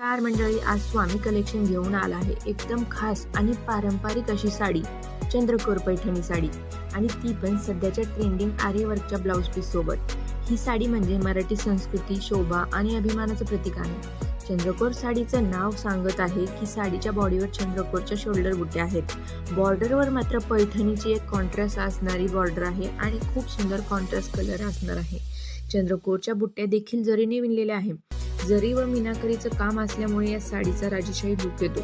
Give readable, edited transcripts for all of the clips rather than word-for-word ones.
नमस्कार मंडळी, आज स्वामी कलेक्शन घेऊन आला आहे एकदम खास आणि पारंपरिक अशी साडी, चंद्रकोर पैठणी साडी आणि ती पण सध्याच्या ट्रेंडिंग आर्यवर्कच्या ब्लाउज पीस सोबत। ही साडी म्हणजे मराठी संस्कृती, शोभा आणि अभिमानाचं प्रतीक आहे। चंद्रकोर साडीचं नाव सांगत आहे की साडीच्या बॉडीवर चंद्रकोरच्या शोल्डर बुट्ट्या आहेत। बॉर्डरवर मात्र पैठणीची एक कॉन्ट्रास्ट असणारी बॉर्डर आहे आणि खूप सुंदर कॉन्ट्रास्ट कलर असणार आहे। चंद्रकोरच्या बुट्ट्या देखील जरीने विणलेल्या आहे। जरी व मीनाकरीचं काम असल्यामुळे या साडीचा राजेशाही लुक येतो।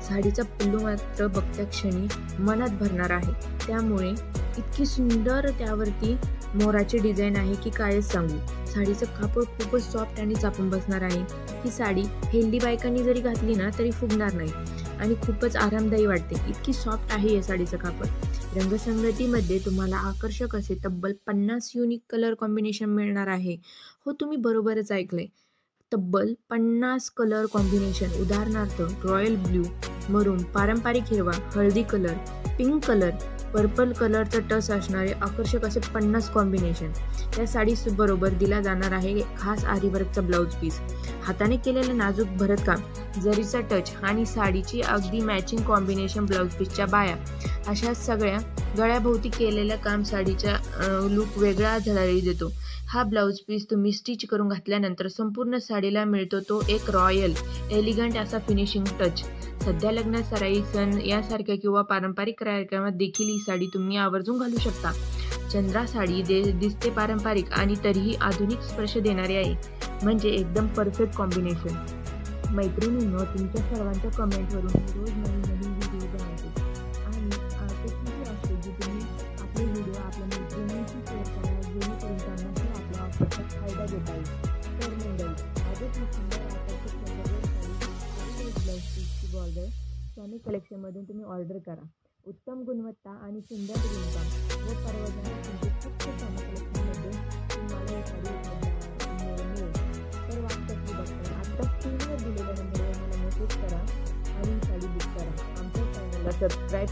साडीचा पल्लू मात्र बघत्या क्षणी मनात भरणार आहे, त्यामुळे इतकी सुंदर त्यावरती मोराची डिझाईन आहे की कायच सांगू। साडीचं कापड खूपच सॉफ्ट आणि चापून बसणार आहे। ही साडी हेल्दी बायकांनी जरी घातली ना तरी फुगणार नाही आणि खूपच आरामदायी वाटते, इतकी सॉफ्ट आहे या साडीचं कापड। रंगसंगतीमध्ये तुम्हाला आकर्षक असे तब्बल 50 युनिक कलर कॉम्बिनेशन मिळणार आहे। हो, तुम्ही बरोबरच ऐकलंय, तब्बल 50 कलर कॉम्बिनेशन। उदाहरणार्थ रॉयल ब्ल्यू, मरून, पारंपरिक हिरवा, हळदी कलर, पिंक कलर, पर्पल कलरचा टच असणारे आकर्षक असे 50 कॉम्बिनेशन या साडी बरोबर दिला जाणार आहे खास आरीवर्कचा ब्लाउज पीस। हाताने केलेलं नाजूक भरतकाम, जरीचा टच आणि साडीची अगदी मॅचिंग कॉम्बिनेशन ब्लाउज पीसच्या बाया, अशा सगळ्या गळ्याभोवती केलेलं काम साडीचा लुक वेगळा झळाळी देतो। हा ब्लाउज पीस तुम्ही स्टिच करून घातल्यानंतर संपूर्ण साडीला मिळतो तो एक रॉयल एलिगंट असा फिनिशिंग टच। सध्या लग्न, सराई, सण यासारख्या किंवा पारंपरिक कार्यक्रमात देखील ही साडी तुम्ही आवर्जून घालू शकता। चंद्रा साडी दिसते पारंपरिक आणि तरीही आधुनिक स्पर्श देणारी आहे, म्हणजे एकदम परफेक्ट कॉम्बिनेशन। मैत्रिणींनो, तुमच्या सर्वांच्या कमेंटवरून रोज नवीन नवीन व्हिडिओ बनवते आणि तशीही असते जी तुम्ही आपले व्हिडिओ आपल्या मैत्रिणींशी शेअर करा, जेणेकरून त्यांनाही आपल्या ऑफरचा फायदा घेता येईल। तर मंडळी, आजच ही सुंदर आकर्षक चंद्रकोर साडी ब्लाउज पीसची बॉर्डर स्वामी कलेक्शनमधून तुम्ही ऑर्डर करा। उत्तम गुणवत्ता आणि सुंदर विणकाम व परवडणाऱ्या फक्त स्वामी कलेक्शनमध्ये तुम्हाला ही साडी मिळेल। तर वाट कसली बघताय, आता स्क्रीनवर दिलेल्या नंबरवर मला मेसेज करा आणि ही साडी बुक करा। आमच्या चॅनलला सबस्क्राईब